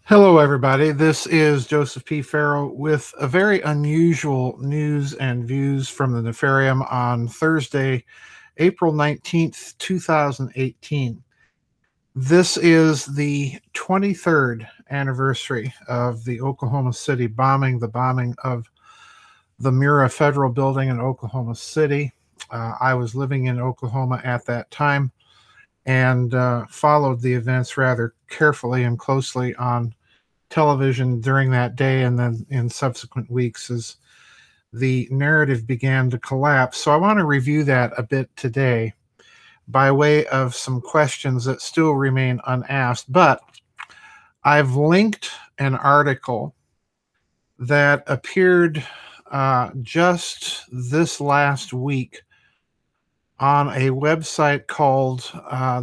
Hello, everybody. This is Joseph P. Farrow with a very unusual news and views from the Nefarium on Thursday, April 19th, 2018. This is the 23rd anniversary of the Oklahoma City bombing, the bombing of the Mira Federal Building in Oklahoma City. I was living in Oklahoma at that time and followed the events rather carefully and closely on television during that day and then in subsequent weeks as the narrative began to collapse. So I want to review that a bit today by way of some questions that still remain unasked. But I've linked an article that appeared just this last week on a website called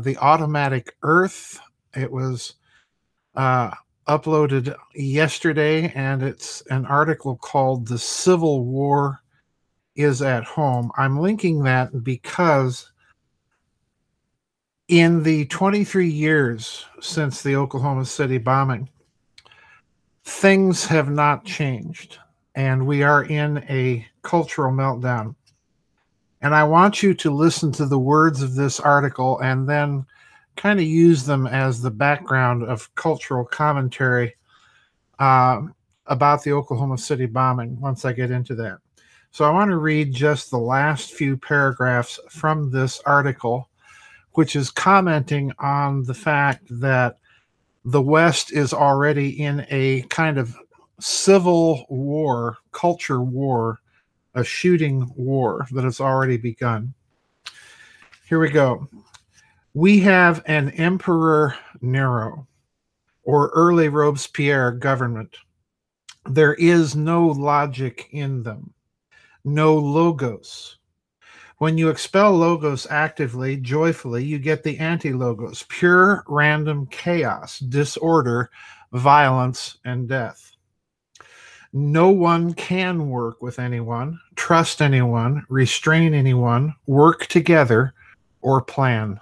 The Automatic Earth. It was uploaded yesterday, and it's an article called The Civil War is at Home. I'm linking that because in the 23 years since the Oklahoma City bombing, things have not changed, and we are in a cultural meltdown. And I want you to listen to the words of this article and then kind of use them as the background of cultural commentary about the Oklahoma City bombing once I get into that. So I want to read just the last few paragraphs from this article, which is commenting on the fact that the West is already in a kind of civil war, culture war, a shooting war that has already begun. Here we go. We have an Emperor Nero, or early Robespierre government. There is no logic in them, no logos. When you expel logos actively, joyfully, you get the anti-logos, pure random chaos, disorder, violence, and death. No one can work with anyone, trust anyone, restrain anyone, work together, or plan.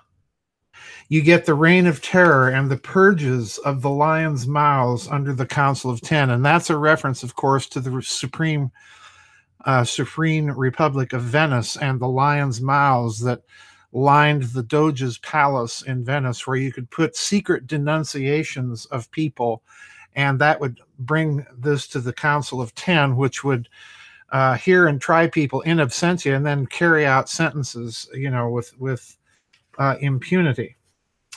You get the reign of terror and the purges of the lions' mouths under the Council of Ten. And that's a reference, of course, to the Supreme Republic of Venice and the lions' mouths that lined the Doge's palace in Venice, where you could put secret denunciations of people, and that would bring this to the Council of Ten, which would hear and try people in absentia and then carry out sentences, with impunity.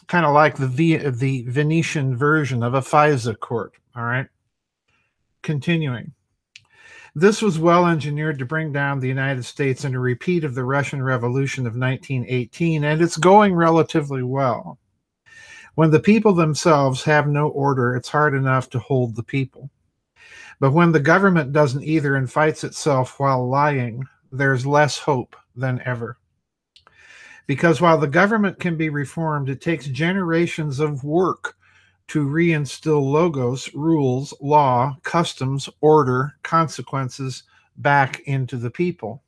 Kind of like the Venetian version of a FISA court. All right. Continuing. This was well engineered to bring down the United States in a repeat of the Russian Revolution of 1918, and it's going relatively well. When the people themselves have no order, it's hard enough to hold the people. But when the government doesn't either and fights itself while lying, there's less hope than ever. Because while the government can be reformed, it takes generations of work to reinstill logos, rules, law, customs, order, consequences back into the people.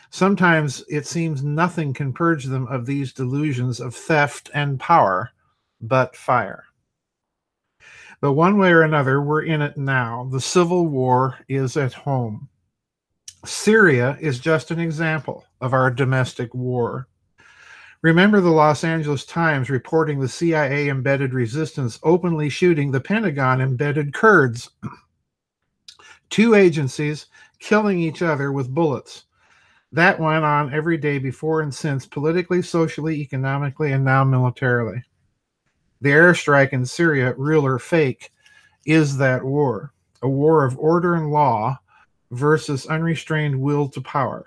Sometimes it seems nothing can purge them of these delusions of theft and power but fire. But one way or another, we're in it now. The Civil War is at home. Syria is just an example of our domestic war. Remember the Los Angeles Times reporting the CIA-embedded resistance openly shooting the Pentagon-embedded Kurds. Two agencies killing each other with bullets. That went on every day before and since, politically, socially, economically, and now militarily. The airstrike in Syria, real or fake, is that war. A war of order and law versus unrestrained will to power.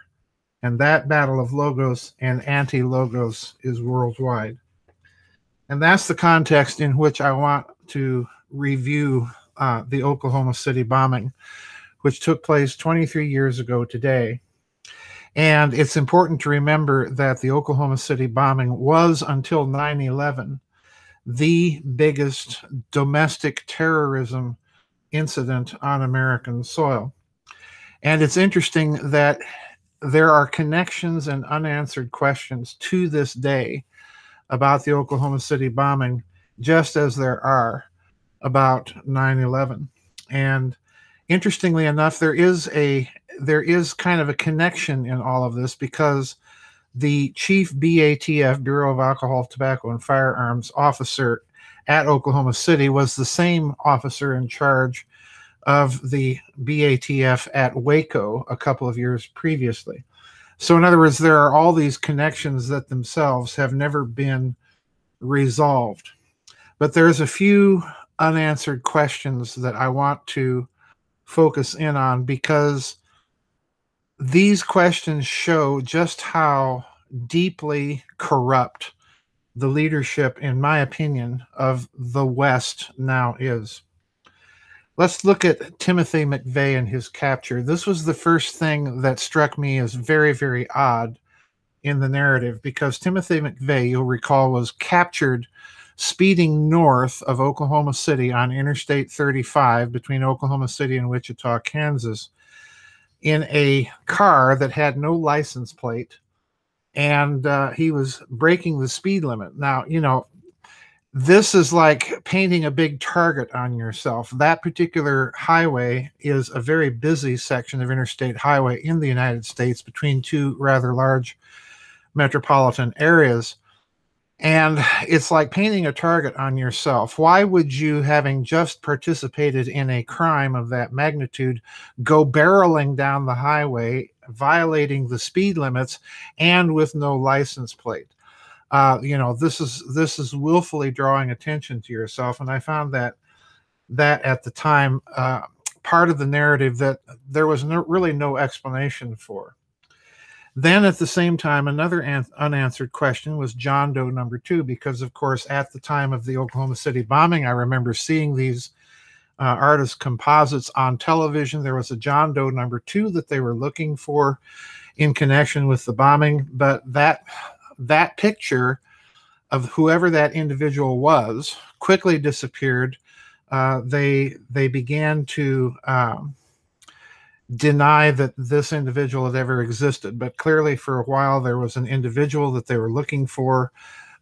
And that battle of logos and anti-logos is worldwide. And that's the context in which I want to review the Oklahoma City bombing, which took place 23 years ago today. And it's important to remember that the Oklahoma City bombing was, until 9/11, the biggest domestic terrorism incident on American soil. And it's interesting that there are connections and unanswered questions to this day about the Oklahoma City bombing just as there are about 9/11. And interestingly enough, there is kind of a connection in all of this, because the chief BATF, Bureau of Alcohol, Tobacco, and Firearms officer at Oklahoma City was the same officer in charge of the BATF at Waco a couple of years previously. So, in other words, there are all these connections that themselves have never been resolved. But there's a few unanswered questions that I want to focus in on, because these questions show just how deeply corrupt the leadership, in my opinion, of the West now is. Let's look at Timothy McVeigh and his capture. This was the first thing that struck me as very, very odd in the narrative, because Timothy McVeigh, you'll recall, was captured speeding north of Oklahoma City on Interstate 35 between Oklahoma City and Wichita, Kansas, in a car that had no license plate, and he was breaking the speed limit. Now, this is like painting a big target on yourself. That particular highway is a very busy section of interstate highway in the United States between two rather large metropolitan areas. And it's like painting a target on yourself. Why would you, having just participated in a crime of that magnitude, go barreling down the highway, violating the speed limits, and with no license plate? This is willfully drawing attention to yourself. And I found that at the time part of the narrative that there was really no explanation for. Then at the same time, another unanswered question was John Doe number 2, because, of course, at the time of the Oklahoma City bombing, I remember seeing these artist composites on television. There was a John Doe number 2 that they were looking for in connection with the bombing, but that picture of whoever that individual was quickly disappeared. They began to deny that this individual had ever existed, but clearly for a while there was an individual that they were looking for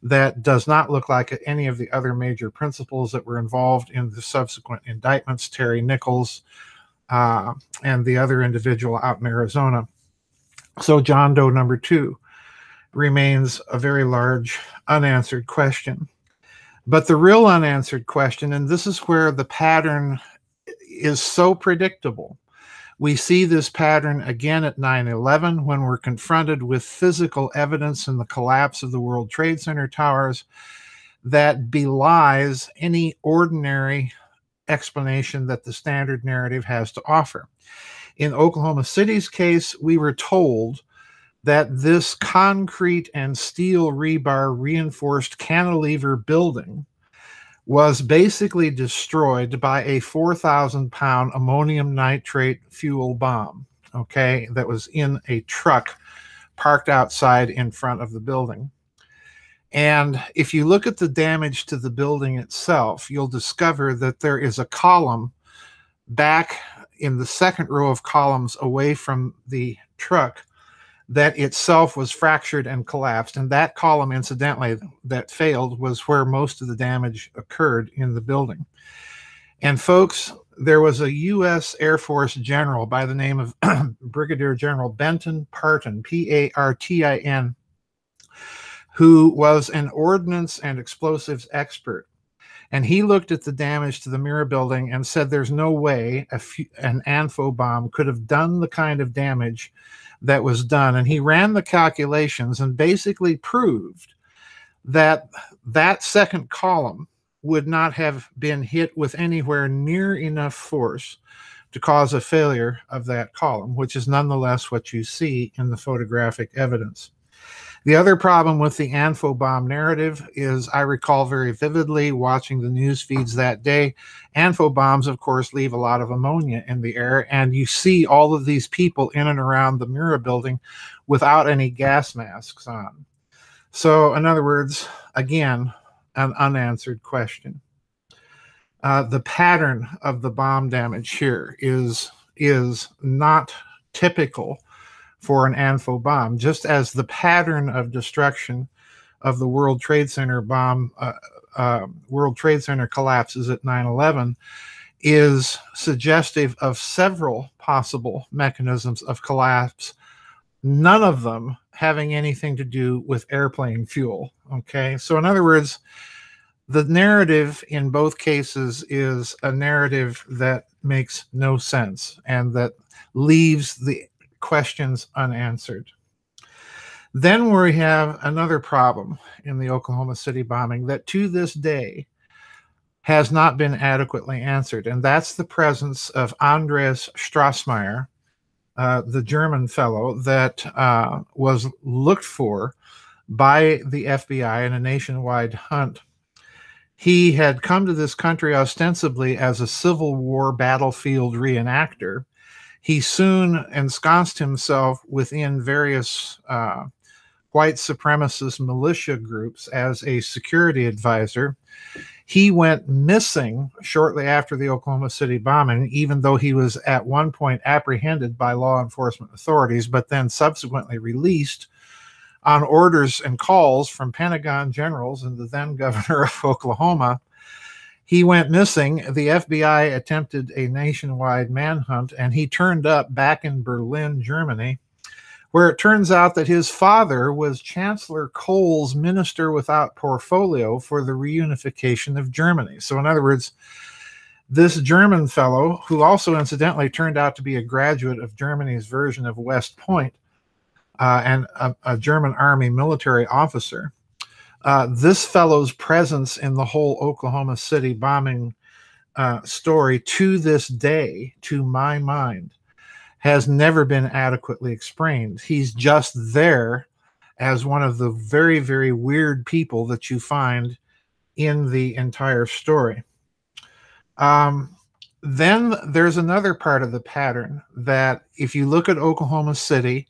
that does not look like any of the other major principals that were involved in the subsequent indictments, Terry Nichols and the other individual out in Arizona. So John Doe number 2 remains a very large unanswered question. But the real unanswered question, and this is where the pattern is so predictable. We see this pattern again at 9/11 when we're confronted with physical evidence in the collapse of the World Trade Center towers that belies any ordinary explanation that the standard narrative has to offer. In Oklahoma City's case, we were told that this concrete and steel rebar reinforced cantilever building was basically destroyed by a 4,000-pound ammonium nitrate fuel bomb, okay, that was in a truck parked outside in front of the building. And if you look at the damage to the building itself, you'll discover that there is a column back in the second row of columns away from the truck that itself was fractured and collapsed. And that column, incidentally, that failed was where most of the damage occurred in the building. And folks, there was a U.S. Air Force general by the name of Brigadier General Benton Partin, Partin, who was an ordnance and explosives expert. And he looked at the damage to the Mirror building and said there's no way an ANFO bomb could have done the kind of damage that was done. And he ran the calculations and basically proved that that second column would not have been hit with anywhere near enough force to cause a failure of that column, which is nonetheless what you see in the photographic evidence. The other problem with the ANFO bomb narrative is I recall very vividly watching the news feeds that day. ANFO bombs, of course, leave a lot of ammonia in the air, and you see all of these people in and around the Mirror building without any gas masks on. So, in other words, again, an unanswered question. The pattern of the bomb damage here is not typical for an ANFO bomb, just as the pattern of destruction of the World Trade Center World Trade Center collapses at 9/11 is suggestive of several possible mechanisms of collapse, none of them having anything to do with airplane fuel. Okay, so in other words, the narrative in both cases is a narrative that makes no sense and that leaves the questions unanswered. Then we have another problem in the Oklahoma City bombing that to this day has not been adequately answered, and that's the presence of Andreas Strassmeyer, the German fellow that was looked for by the FBI in a nationwide hunt. He had come to this country ostensibly as a Civil War battlefield reenactor. He soon ensconced himself within various white supremacist militia groups as a security advisor. He went missing shortly after the Oklahoma City bombing, even though he was at one point apprehended by law enforcement authorities, but then subsequently released on orders and calls from Pentagon generals and the then governor of Oklahoma. He went missing. The FBI attempted a nationwide manhunt, and he turned up back in Berlin, Germany, where it turns out that his father was Chancellor Kohl's minister without portfolio for the reunification of Germany. So in other words, this German fellow, who also incidentally turned out to be a graduate of Germany's version of West Point, and a German army military officer, this fellow's presence in the whole Oklahoma City bombing story to this day, to my mind, has never been adequately explained. He's just there as one of the very, very weird people that you find in the entire story. Then there's another part of the pattern that if you look at Oklahoma City,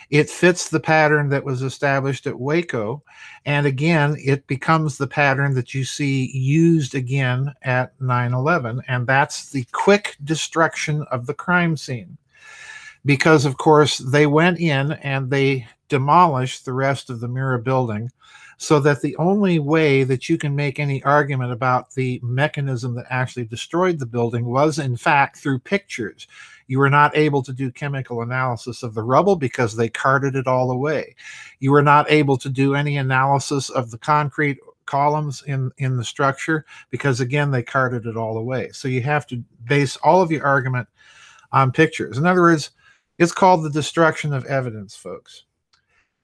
it fits the pattern that was established at Waco. And again, it becomes the pattern that you see used again at 9/11. And that's the quick destruction of the crime scene. Because, of course, they went in and they demolished the rest of the Mira building, so that the only way that you can make any argument about the mechanism that actually destroyed the building was, in fact, through pictures. You were not able to do chemical analysis of the rubble because they carted it all away. You were not able to do any analysis of the concrete columns in the structure because, again, they carted it all away. So you have to base all of your argument on pictures. In other words, it's called the destruction of evidence, folks.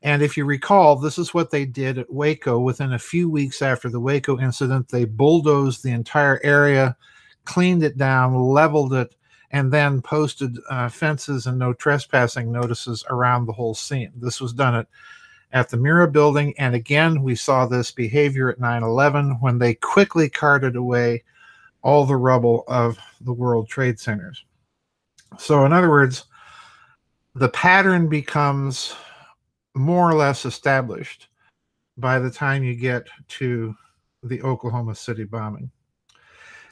And if you recall, this is what they did at Waco. Within a few weeks after the Waco incident, they bulldozed the entire area, cleaned it down, leveled it, and then posted fences and no trespassing notices around the whole scene. This was done at the Mira building. And again, we saw this behavior at 9/11 when they quickly carted away all the rubble of the World Trade Centers. So in other words, the pattern becomes more or less established by the time you get to the Oklahoma City bombing.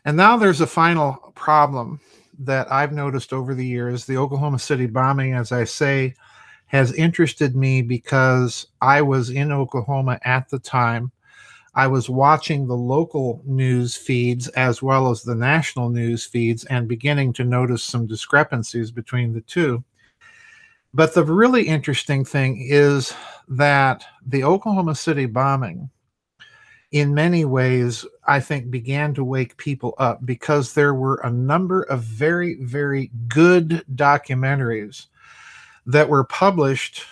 And now there's a final problem that I've noticed over the years. The Oklahoma City bombing, as I say, has interested me because I was in Oklahoma at the time. I was watching the local news feeds as well as the national news feeds and beginning to notice some discrepancies between the two. But the really interesting thing is that the Oklahoma City bombing, in many ways, I think began to wake people up because there were a number of very, very good documentaries that were published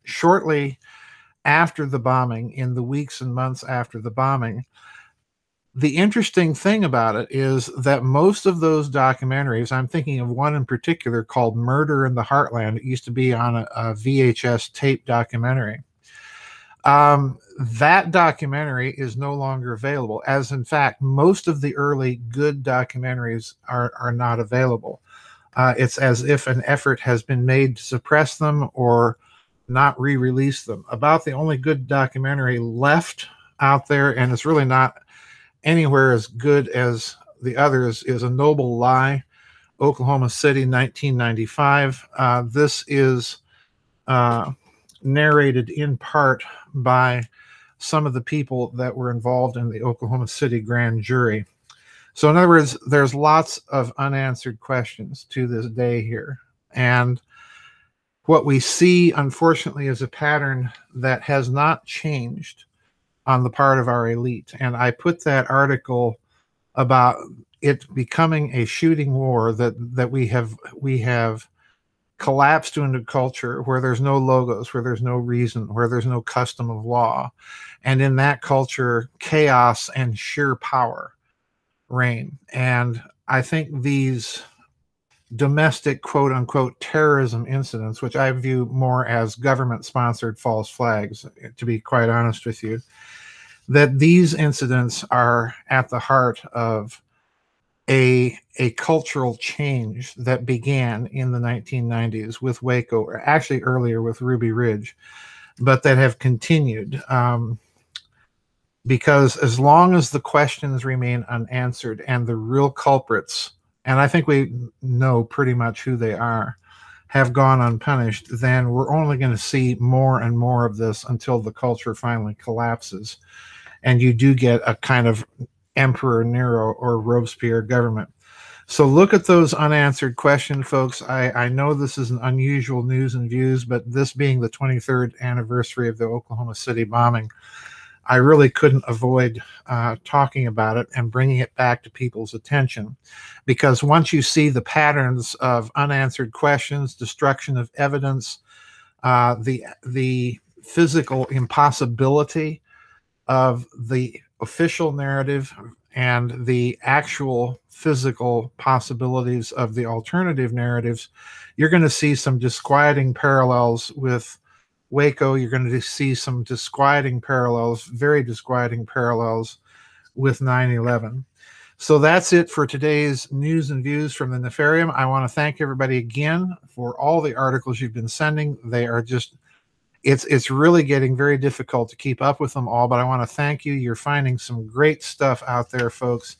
shortly after the bombing, in the weeks and months after the bombing. The interesting thing about it is that most of those documentaries, I'm thinking of one in particular called Murder in the Heartland. It used to be on a VHS tape documentary. That documentary is no longer available, as in fact, most of the early good documentaries are not available. It's as if an effort has been made to suppress them or not re-release them. About the only good documentary left out there, and it's really not anywhere as good as the others, is A Noble Lie, Oklahoma City, 1995. This is narrated in part by some of the people that were involved in the Oklahoma City grand jury. So in other words, there's lots of unanswered questions to this day here. And what we see, unfortunately, is a pattern that has not changed on the part of our elite. And I put that article about it becoming a shooting war that we have collapsed into culture where there's no logos, where there's no reason, where there's no custom of law. And in that culture, chaos and sheer power reign. And I think these domestic quote unquote terrorism incidents, which I view more as government sponsored false flags, to be quite honest with you, that these incidents are at the heart of a cultural change that began in the 1990s with Waco, or actually earlier with Ruby Ridge, but that have continued. Because as long as the questions remain unanswered and the real culprits, and I think we know pretty much who they are, have gone unpunished, then we're only going to see more and more of this until the culture finally collapses. And you do get a kind of Emperor Nero or Robespierre government. So look at those unanswered questions, folks. I know this is an unusual news and views, but this being the 23rd anniversary of the Oklahoma City bombing, I really couldn't avoid talking about it and bringing it back to people's attention. Because once you see the patterns of unanswered questions, destruction of evidence, the physical impossibility of the official narrative and the actual physical possibilities of the alternative narratives, you're going to see some disquieting parallels with Waco. You're going to see some disquieting parallels, very disquieting parallels with 9/11. So that's it for today's news and views from the Nefarium. I want to thank everybody again for all the articles you've been sending. They are just, it's really getting very difficult to keep up with them all, but I want to thank you. You're finding some great stuff out there, folks.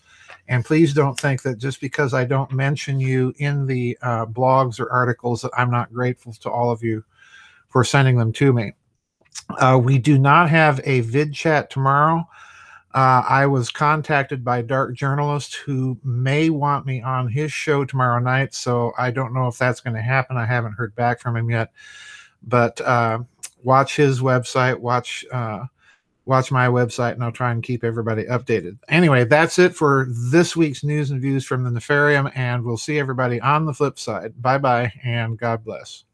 And please don't think that just because I don't mention you in the blogs or articles that I'm not grateful to all of you for sending them to me. We do not have a vid chat tomorrow. I was contacted by Dark Journalist who may want me on his show tomorrow night, so I don't know if that's going to happen. I haven't heard back from him yet. But watch his website, watch my website, and I'll try and keep everybody updated. Anyway, that's it for this week's news and views from the Nefarium, and we'll see everybody on the flip side. Bye-bye, and God bless.